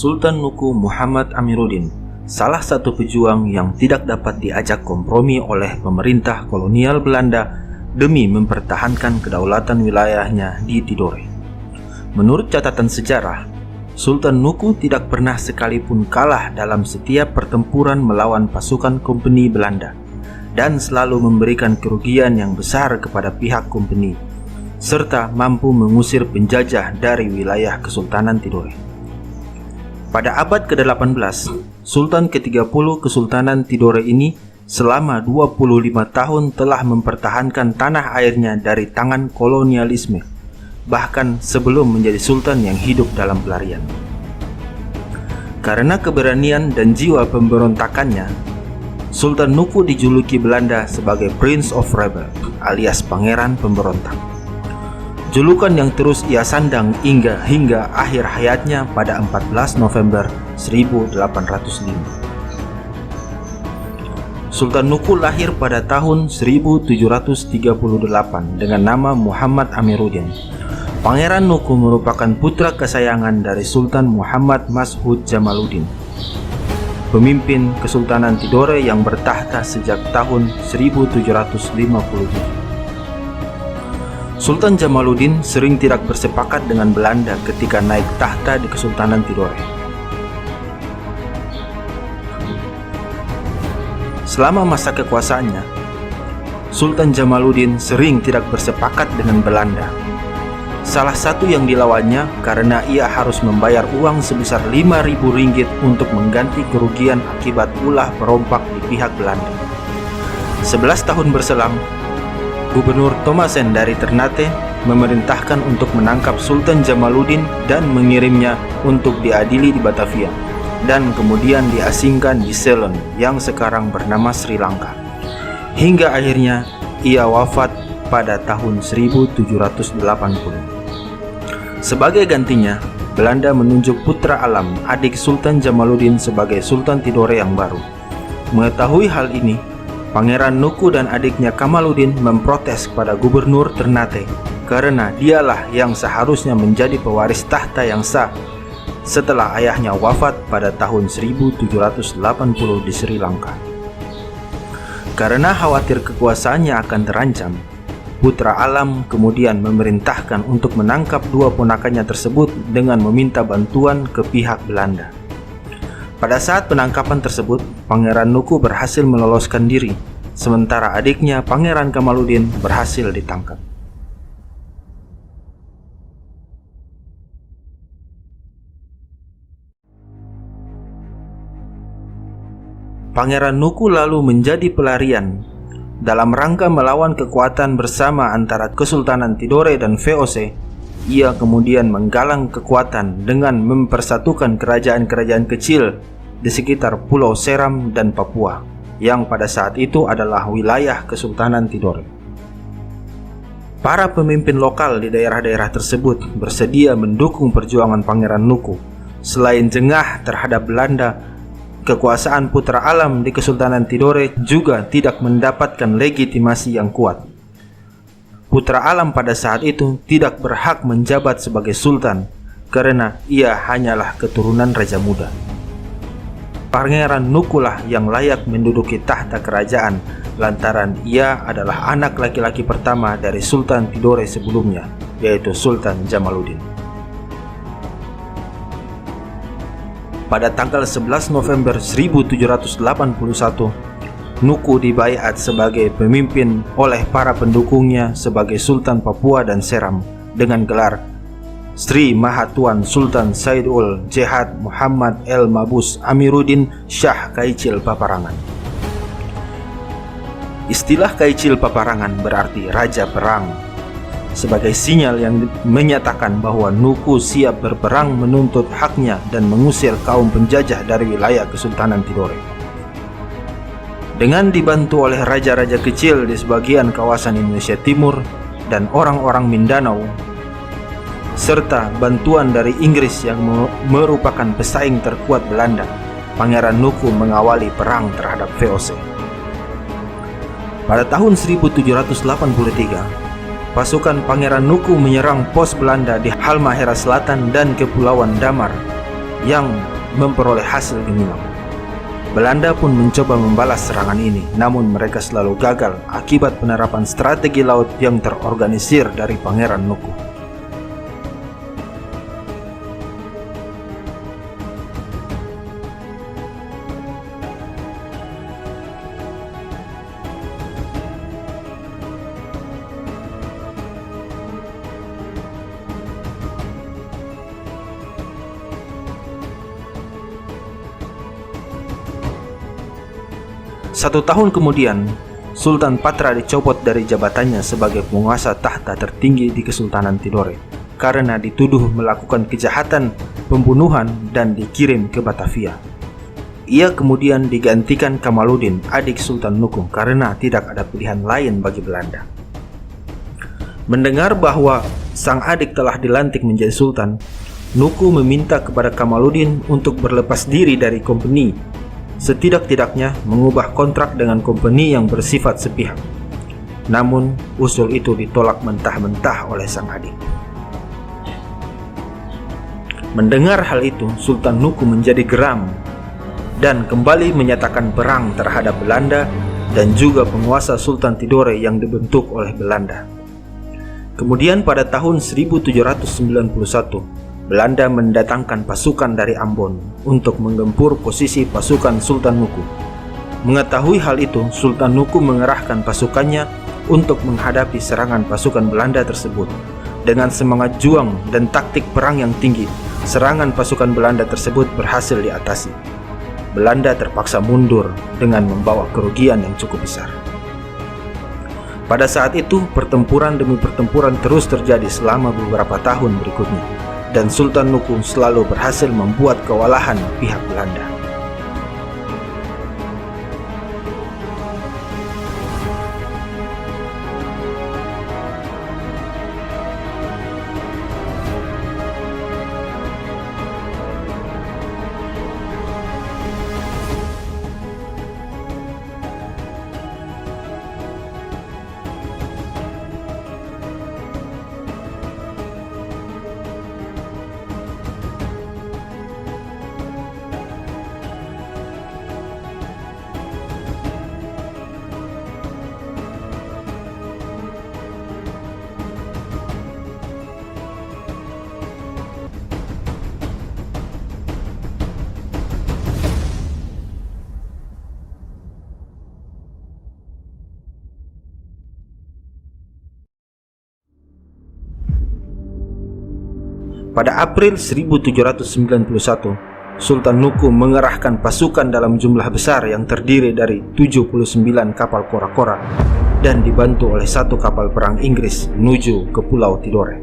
Sultan Nuku Muhammad Amiruddin, salah satu pejuang yang tidak dapat diajak kompromi oleh pemerintah kolonial Belanda demi mempertahankan kedaulatan wilayahnya di Tidore. Menurut catatan sejarah, Sultan Nuku tidak pernah sekalipun kalah dalam setiap pertempuran melawan pasukan kompeni Belanda dan selalu memberikan kerugian yang besar kepada pihak kompeni, serta mampu mengusir penjajah dari wilayah Kesultanan Tidore. Pada abad ke-18, Sultan ke-30 Kesultanan Tidore ini selama 25 tahun telah mempertahankan tanah airnya dari tangan kolonialisme, bahkan sebelum menjadi sultan yang hidup dalam pelarian. Karena keberanian dan jiwa pemberontakannya, Sultan Nuku dijuluki Belanda sebagai Prince of Rebel alias Pangeran Pemberontak. Julukan yang terus ia sandang hingga akhir hayatnya pada 14 November 1805. Sultan Nuku lahir pada tahun 1738 dengan nama Muhammad Amiruddin. Pangeran Nuku merupakan putra kesayangan dari Sultan Muhammad Mashhud Jamaluddin, pemimpin Kesultanan Tidore yang bertahta sejak tahun 1757. Sultan Jamaluddin sering tidak bersepakat dengan Belanda ketika naik tahta di Kesultanan Tidore. Selama masa kekuasaannya, Sultan Jamaluddin sering tidak bersepakat dengan Belanda. Salah satu yang dilawannya karena ia harus membayar uang sebesar 5.000 ringgit untuk mengganti kerugian akibat ulah perompak di pihak Belanda. 11 tahun berselang, Gubernur Thomassen dari Ternate memerintahkan untuk menangkap Sultan Jamaluddin dan mengirimnya untuk diadili di Batavia, dan kemudian diasingkan di Ceylon yang sekarang bernama Sri Lanka. Hingga akhirnya ia wafat pada tahun 1780. Sebagai gantinya, Belanda menunjuk putra Alam, adik Sultan Jamaluddin, sebagai Sultan Tidore yang baru. Mengetahui hal ini, Pangeran Nuku dan adiknya Kamaluddin memprotes kepada Gubernur Ternate karena dialah yang seharusnya menjadi pewaris tahta yang sah setelah ayahnya wafat pada tahun 1780 di Sri Lanka. Karena khawatir kekuasaannya akan terancam, putra Alam kemudian memerintahkan untuk menangkap dua ponakannya tersebut dengan meminta bantuan ke pihak Belanda. Pada saat penangkapan tersebut, Pangeran Nuku berhasil meloloskan diri, sementara adiknya Pangeran Kamaluddin berhasil ditangkap. Pangeran Nuku lalu menjadi pelarian dalam rangka melawan kekuatan bersama antara Kesultanan Tidore dan VOC. Ia kemudian menggalang kekuatan dengan mempersatukan kerajaan-kerajaan kecil di sekitar Pulau Seram dan Papua, yang pada saat itu adalah wilayah Kesultanan Tidore. Para pemimpin lokal di daerah-daerah tersebut bersedia mendukung perjuangan Pangeran Nuku. Selain jengah terhadap Belanda, kekuasaan putra Alam di Kesultanan Tidore juga tidak mendapatkan legitimasi yang kuat. Putra Alam pada saat itu tidak berhak menjabat sebagai sultan karena ia hanyalah keturunan raja muda. Pangeran Nukulah yang layak menduduki tahta kerajaan lantaran ia adalah anak laki-laki pertama dari Sultan Tidore sebelumnya, yaitu Sultan Jamaluddin. Pada tanggal 11 November 1781, Nuku dibaiat sebagai pemimpin oleh para pendukungnya sebagai Sultan Papua dan Seram dengan gelar Sri Mahatuan Sultan Saidul Jihad Muhammad El Mabus Amiruddin Shah Kaicil Paparangan. Istilah Kaicil Paparangan berarti Raja Perang, sebagai sinyal yang menyatakan bahwa Nuku siap berperang menuntut haknya dan mengusir kaum penjajah dari wilayah Kesultanan Tidore. Dengan dibantu oleh raja-raja kecil di sebagian kawasan Indonesia Timur dan orang-orang Mindanao, serta bantuan dari Inggris yang merupakan pesaing terkuat Belanda, Pangeran Nuku mengawali perang terhadap VOC. Pada tahun 1783, pasukan Pangeran Nuku menyerang pos Belanda di Halmahera Selatan dan Kepulauan Damar yang memperoleh hasil gemilang. Belanda pun mencoba membalas serangan ini, namun mereka selalu gagal akibat penerapan strategi laut yang terorganisir dari Pangeran Nuku. Satu tahun kemudian, Sultan Patra dicopot dari jabatannya sebagai penguasa tahta tertinggi di Kesultanan Tidore karena dituduh melakukan kejahatan, pembunuhan, dan dikirim ke Batavia. Ia kemudian digantikan Kamaluddin, adik Sultan Nuku, karena tidak ada pilihan lain bagi Belanda. Mendengar bahwa sang adik telah dilantik menjadi sultan, Nuku meminta kepada Kamaluddin untuk berlepas diri dari kompeni, setidak-tidaknya mengubah kontrak dengan kompeni yang bersifat sepihak. Namun, usul itu ditolak mentah-mentah oleh sang adik. Mendengar hal itu, Sultan Nuku menjadi geram dan kembali menyatakan perang terhadap Belanda dan juga penguasa Sultan Tidore yang dibentuk oleh Belanda. Kemudian pada tahun 1791, Belanda mendatangkan pasukan dari Ambon untuk menggempur posisi pasukan Sultan Nuku. Mengetahui hal itu, Sultan Nuku mengerahkan pasukannya untuk menghadapi serangan pasukan Belanda tersebut. Dengan semangat juang dan taktik perang yang tinggi, serangan pasukan Belanda tersebut berhasil diatasi. Belanda terpaksa mundur dengan membawa kerugian yang cukup besar. Pada saat itu, pertempuran demi pertempuran terus terjadi selama beberapa tahun berikutnya, dan Sultan Nuku selalu berhasil membuat kewalahan pihak Belanda. Pada April 1791, Sultan Nuku mengerahkan pasukan dalam jumlah besar yang terdiri dari 79 kapal kora-kora dan dibantu oleh satu kapal perang Inggris menuju ke Pulau Tidore.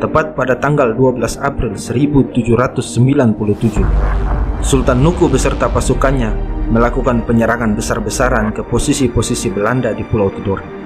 Tepat pada tanggal 12 April 1797, Sultan Nuku beserta pasukannya melakukan penyerangan besar-besaran ke posisi-posisi Belanda di Pulau Tidore.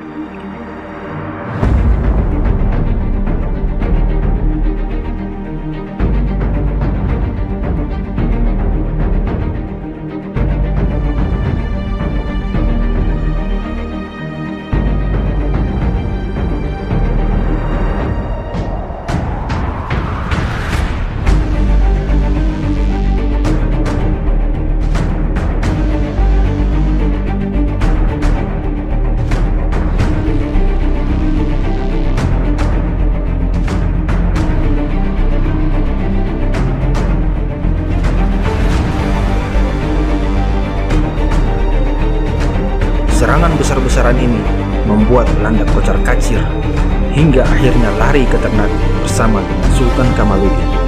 Serangan besar-besaran ini membuat Belanda kocar-kacir hingga akhirnya lari ke Ternate bersama dengan Sultan Kamaluddin.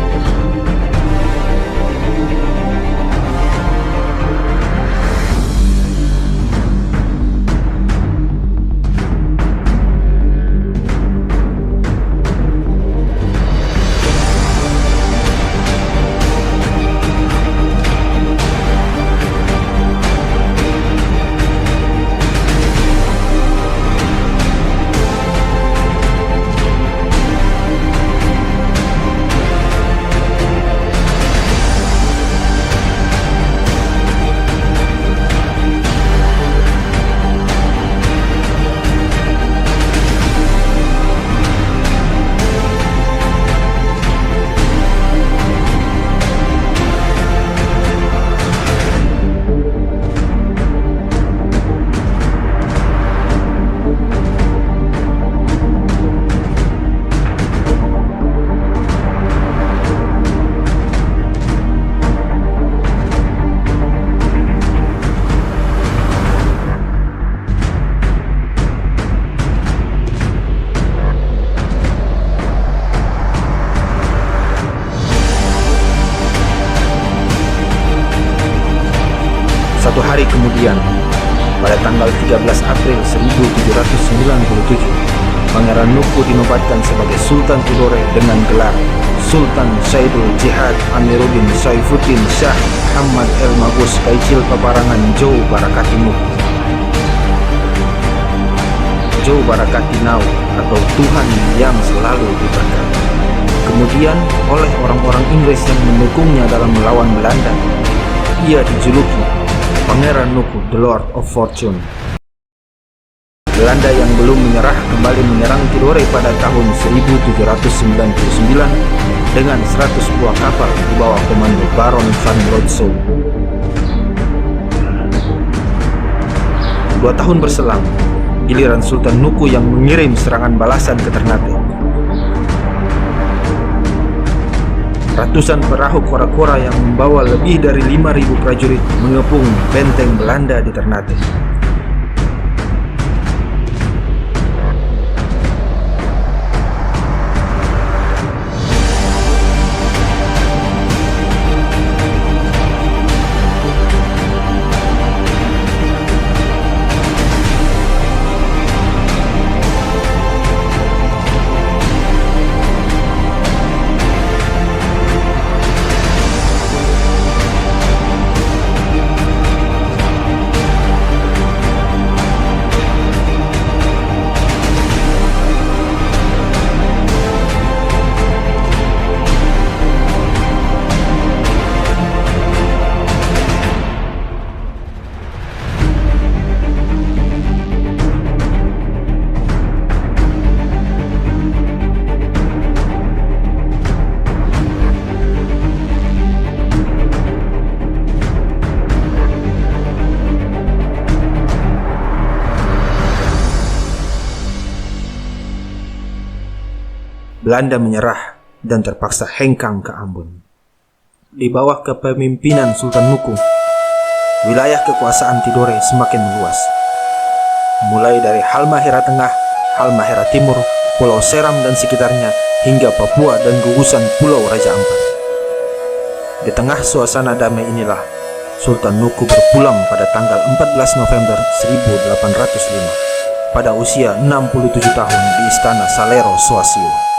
Satu hari kemudian, pada tanggal 13 April 1797, Pangeran Nuku dinobatkan sebagai Sultan Tidore dengan gelar Sultan Saidul Jihad Amiruddin Saifuddin Shah Ahmad El Magus Kaicil Paparangan Jou Barakati Nuku. Jou Barakati Nau atau Tuhan yang selalu diberkati. Kemudian oleh orang-orang Inggris yang mendukungnya dalam melawan Belanda, ia dijuluki Pangeran Nuku, The Lord of Fortune. Belanda yang belum menyerah kembali menyerang Tidore pada tahun 1799 dengan 100 buah kapal di bawah komando Baron van Blotzow. 2 tahun berselang, giliran Sultan Nuku yang mengirim serangan balasan ke Ternate. Ratusan perahu kora-kora yang membawa lebih dari 5.000 prajurit mengepung benteng Belanda di Ternate. Belanda menyerah dan terpaksa hengkang ke Ambon. Di bawah kepemimpinan Sultan Nuku, wilayah kekuasaan Tidore semakin meluas. Mulai dari Halmahera Tengah, Halmahera Timur, Pulau Seram dan sekitarnya, hingga Papua dan gugusan Pulau Raja Ampat. Di tengah suasana damai inilah, Sultan Nuku berpulang pada tanggal 14 November 1805 pada usia 67 tahun di Istana Salero, Swansea.